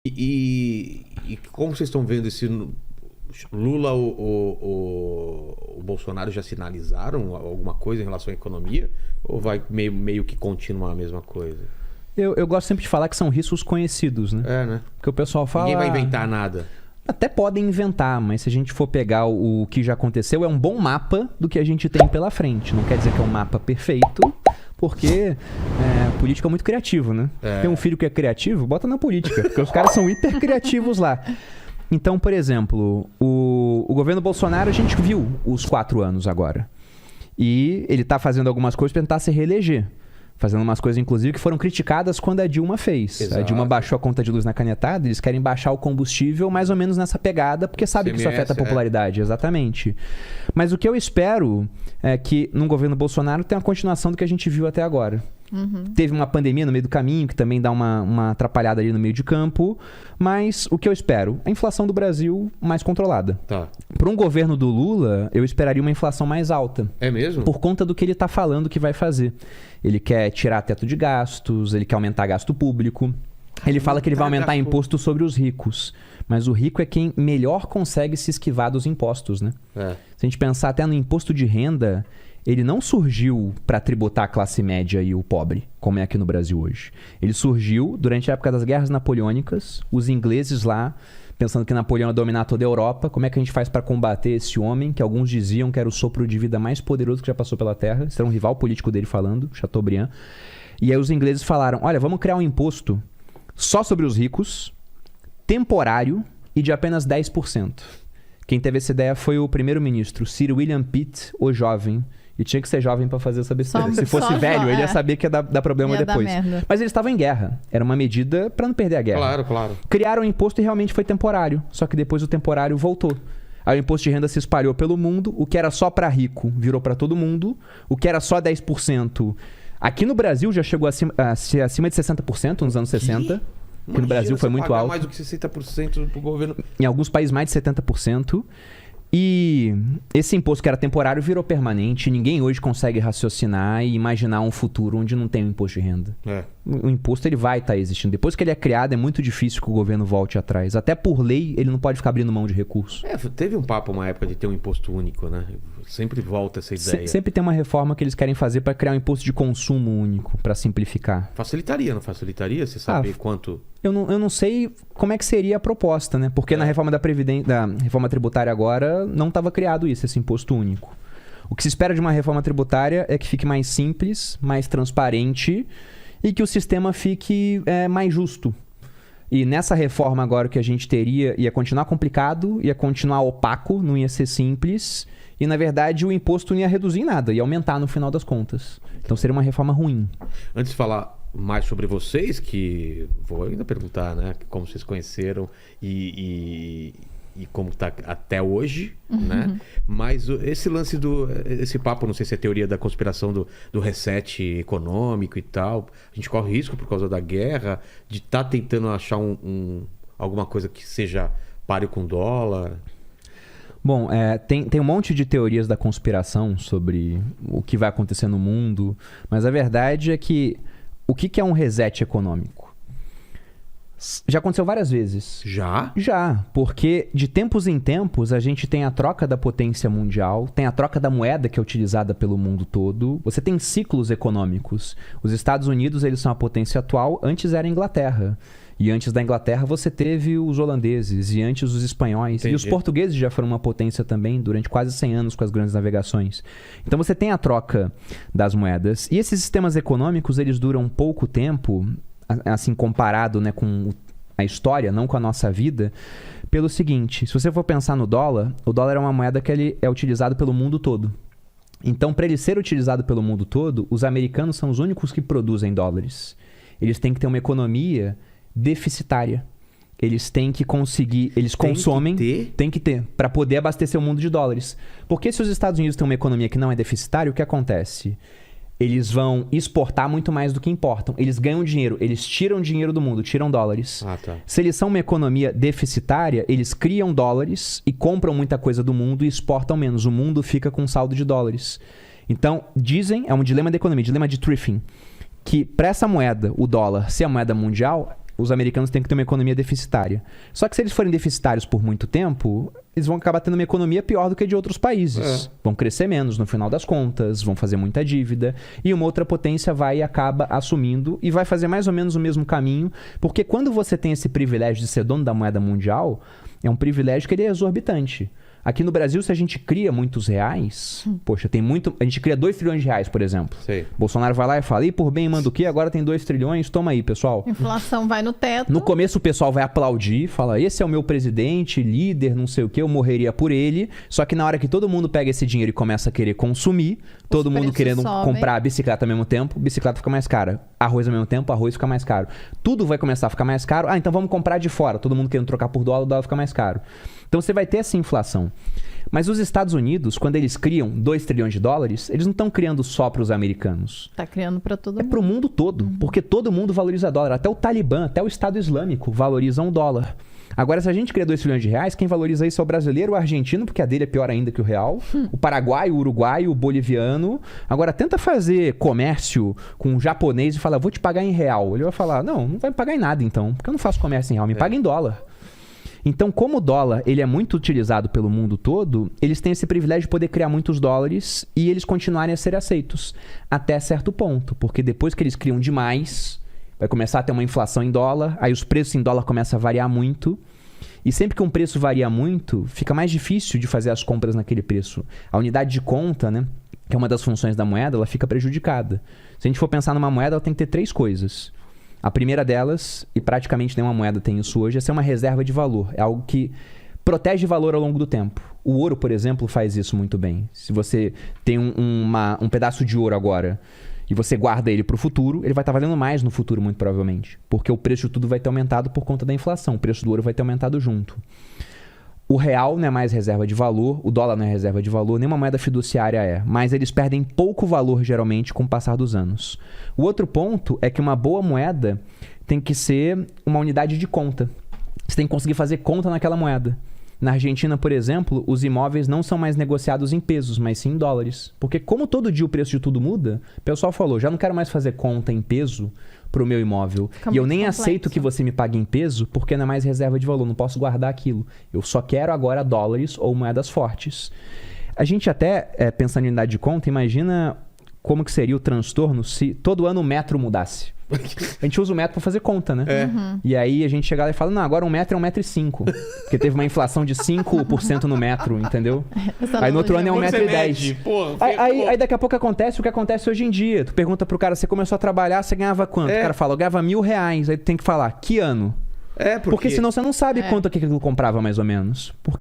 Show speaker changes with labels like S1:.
S1: E como vocês estão vendo esse Lula, o Bolsonaro já sinalizaram alguma coisa em relação à economia? Ou vai meio que continuar a mesma coisa?
S2: Eu gosto sempre de falar que são riscos conhecidos, né?
S1: Né?
S2: Porque o pessoal fala...
S1: Ninguém vai inventar nada.
S2: Até podem inventar, mas se a gente for pegar o que já aconteceu, é um bom mapa do que a gente tem pela frente. Não quer dizer que é um mapa perfeito, porque política é muito criativo, né? Tem um filho que é criativo, bota na política, porque os caras são hiper criativos lá. Então, por exemplo, o governo Bolsonaro, a gente viu os 4 anos agora. E ele tá fazendo algumas coisas para tentar se reeleger. Fazendo umas coisas, inclusive, que foram criticadas quando a Dilma fez.
S1: Exato.
S2: A Dilma baixou a conta de luz na canetada, eles querem baixar o combustível mais ou menos nessa pegada, porque sabe que isso afeta a popularidade. Exatamente. Mas o que eu espero é que no governo Bolsonaro tenha uma continuação do que a gente viu até agora. Teve uma pandemia no meio do caminho, que também dá uma atrapalhada ali no meio de campo. Mas o que eu espero? A inflação do Brasil mais controlada.
S1: Tá.
S2: Para um governo do Lula, eu esperaria uma inflação mais alta.
S1: É mesmo?
S2: Por conta do que ele está falando que vai fazer. Ele quer tirar teto de gastos, ele quer aumentar gasto público. Ele fala que ele vai aumentar imposto sobre os ricos. Mas o rico é quem melhor consegue se esquivar dos impostos, né? Se a gente pensar até no imposto de renda, ele não surgiu para tributar a classe média e o pobre, como é aqui no Brasil hoje. Ele surgiu durante a época das guerras napoleônicas, os ingleses lá, pensando que Napoleão ia dominar toda a Europa. Como é que a gente faz para combater esse homem, que alguns diziam que era o sopro de vida mais poderoso que já passou pela Terra? Esse era um rival político dele falando, Chateaubriand. E aí os ingleses falaram, olha, vamos criar um imposto só sobre os ricos, temporário e de apenas 10%. Quem teve essa ideia foi o primeiro-ministro, Sir William Pitt, o jovem. E tinha que ser jovem pra fazer essa besteira. Se fosse velho, ele ia saber que ia dar problema depois. Mas eles estavam em guerra. Era uma medida pra não perder a guerra.
S1: Claro, claro.
S2: Criaram o imposto e realmente foi temporário. Só que depois o temporário voltou. Aí o imposto de renda se espalhou pelo mundo. O que era só pra rico virou pra todo mundo. O que era só 10%... Aqui no Brasil já chegou a ser acima de 60% nos anos 60. Aqui no Brasil foi muito alto.
S1: Mais do que 60% pro governo.
S2: Em alguns países mais de 70%. E esse imposto que era temporário virou permanente. Ninguém hoje consegue raciocinar e imaginar um futuro onde não tem um imposto de renda. O imposto ele vai estar existindo. Depois que ele é criado, é muito difícil que o governo volte atrás. Até por lei, ele não pode ficar abrindo mão de recursos.
S1: Teve um papo uma época de ter um imposto único, né? Sempre volta essa ideia.
S2: Sempre tem uma reforma que eles querem fazer para criar um imposto de consumo único, para simplificar.
S1: Facilitaria, não facilitaria? Você sabe quanto...
S2: Eu não sei como é que seria a proposta, né? Porque na reforma da reforma tributária agora não estava criado isso, esse imposto único. O que se espera de uma reforma tributária é que fique mais simples, mais transparente e que o sistema fique mais justo. E nessa reforma agora que a gente teria, ia continuar complicado, ia continuar opaco, não ia ser simples. E, na verdade, o imposto não ia reduzir em nada, ia aumentar no final das contas. Então seria uma reforma ruim.
S1: Antes de falar mais sobre vocês, que vou ainda perguntar, né? Como vocês conheceram e como está até hoje, né? Mas esse lance esse papo, não sei se é teoria da conspiração do reset econômico e tal, a gente corre risco por causa da guerra de estar tentando achar alguma coisa que seja páreo com dólar.
S2: Bom, tem um monte de teorias da conspiração sobre o que vai acontecer no mundo, mas a verdade é que o que é um reset econômico? Já aconteceu várias vezes.
S1: Já?
S2: Já, porque de tempos em tempos a gente tem a troca da potência mundial, tem a troca da moeda que é utilizada pelo mundo todo. Você tem ciclos econômicos. Os Estados Unidos, eles são a potência atual, antes era a Inglaterra. E antes da Inglaterra você teve os holandeses, e antes os espanhóis. Entendi. E os portugueses já foram uma potência também durante quase 100 anos com as grandes navegações. Então você tem a troca das moedas. E esses sistemas econômicos, eles duram pouco tempo, assim, comparado, né, com a história, não com a nossa vida, pelo seguinte: se você for pensar no dólar, o dólar é uma moeda que ele é utilizado pelo mundo todo. Então, para ele ser utilizado pelo mundo todo, os americanos são os únicos que produzem dólares. Eles têm que ter uma economia deficitária. Eles têm que conseguir, eles consomem, tem que ter, para poder abastecer o mundo de dólares. Porque se os Estados Unidos têm uma economia que não é deficitária, o que acontece? Eles vão exportar muito mais do que importam. Eles ganham dinheiro, eles tiram dinheiro do mundo, tiram dólares.
S1: Tá.
S2: Se eles são uma economia deficitária, eles criam dólares e compram muita coisa do mundo e exportam menos. O mundo fica com saldo de dólares. Então, dizem, é um dilema da economia, dilema de Triffin, que para essa moeda, o dólar, ser a moeda mundial, os americanos têm que ter uma economia deficitária. Só que se eles forem deficitários por muito tempo, eles vão acabar tendo uma economia pior do que a de outros países. Vão crescer menos no final das contas, vão fazer muita dívida, e uma outra potência vai e acaba assumindo e vai fazer mais ou menos o mesmo caminho, porque quando você tem esse privilégio de ser dono da moeda mundial, é um privilégio que ele é exorbitante. Aqui no Brasil, se a gente cria muitos reais, poxa, tem muito... A gente cria 2 trilhões de reais, por exemplo.
S1: Sei.
S2: Bolsonaro vai lá e fala, e por bem manda o quê? Agora tem 2 trilhões, toma aí, pessoal.
S3: Inflação vai no teto.
S2: No começo o pessoal vai aplaudir, fala, esse é o meu presidente, líder, não sei o quê, eu morreria por ele. Só que na hora que todo mundo pega esse dinheiro e começa a querer consumir, todo mundo querendo comprar a bicicleta ao mesmo tempo, bicicleta fica mais cara. Arroz ao mesmo tempo, arroz fica mais caro. Tudo vai começar a ficar mais caro. Ah, então vamos comprar de fora. Todo mundo querendo trocar por dólar, o dólar fica mais caro. Então você vai ter essa inflação. Mas os Estados Unidos, quando eles criam 2 trilhões de dólares, eles não estão criando só para os americanos.
S3: Tá criando para todo mundo.
S2: É para o mundo todo, porque todo mundo valoriza dólar. Até o Talibã, até o Estado Islâmico valorizam o dólar. Agora, se a gente cria 2 trilhões de reais, quem valoriza isso é o brasileiro, o argentino, porque a dele é pior ainda que o real, o paraguaio, o uruguaio, o boliviano. Agora, tenta fazer comércio com um japonês e falar, vou te pagar em real. Ele vai falar, não vai me pagar em nada então, porque eu não faço comércio em real, me paga em dólar. Então, como o dólar ele é muito utilizado pelo mundo todo, eles têm esse privilégio de poder criar muitos dólares e eles continuarem a ser aceitos até certo ponto. Porque depois que eles criam demais, vai começar a ter uma inflação em dólar, aí os preços em dólar começam a variar muito. E sempre que um preço varia muito, fica mais difícil de fazer as compras naquele preço. A unidade de conta, né, que é uma das funções da moeda, ela fica prejudicada. Se a gente for pensar numa moeda, ela tem que ter 3 coisas. A primeira delas, e praticamente nenhuma moeda tem isso hoje, é ser uma reserva de valor. É algo que protege valor ao longo do tempo. O ouro, por exemplo, faz isso muito bem. Se você tem um pedaço de ouro agora e você guarda ele para o futuro, ele vai estar valendo mais no futuro, muito provavelmente. Porque o preço de tudo vai ter aumentado por conta da inflação. O preço do ouro vai ter aumentado junto. O real não é mais reserva de valor, o dólar não é reserva de valor, nenhuma moeda fiduciária é. Mas eles perdem pouco valor, geralmente, com o passar dos anos. O outro ponto é que uma boa moeda tem que ser uma unidade de conta. Você tem que conseguir fazer conta naquela moeda. Na Argentina, por exemplo, os imóveis não são mais negociados em pesos, mas sim em dólares. Porque como todo dia o preço de tudo muda, o pessoal falou, já não quero mais fazer conta em peso para o meu imóvel. E eu nem aceito que você me pague em peso, porque não é mais reserva de valor, não posso guardar aquilo. Eu só quero agora dólares ou moedas fortes. A gente até, pensando em unidade de conta, imagina como que seria o transtorno se todo ano o metro mudasse. A gente usa o metro para fazer conta, né? E aí a gente chega lá e fala, não, agora 1 metro é 1,05 m. Porque teve uma inflação de 5% no metro, entendeu? Aí no outro ano é 1,10 m. Aí daqui a pouco acontece o que acontece hoje em dia. Tu pergunta pro cara, você começou a trabalhar, você ganhava quanto? O cara fala, eu ganhava R$1.000. Aí tu tem que falar, que ano? Porque senão você não sabe quanto aquilo comprava mais ou menos.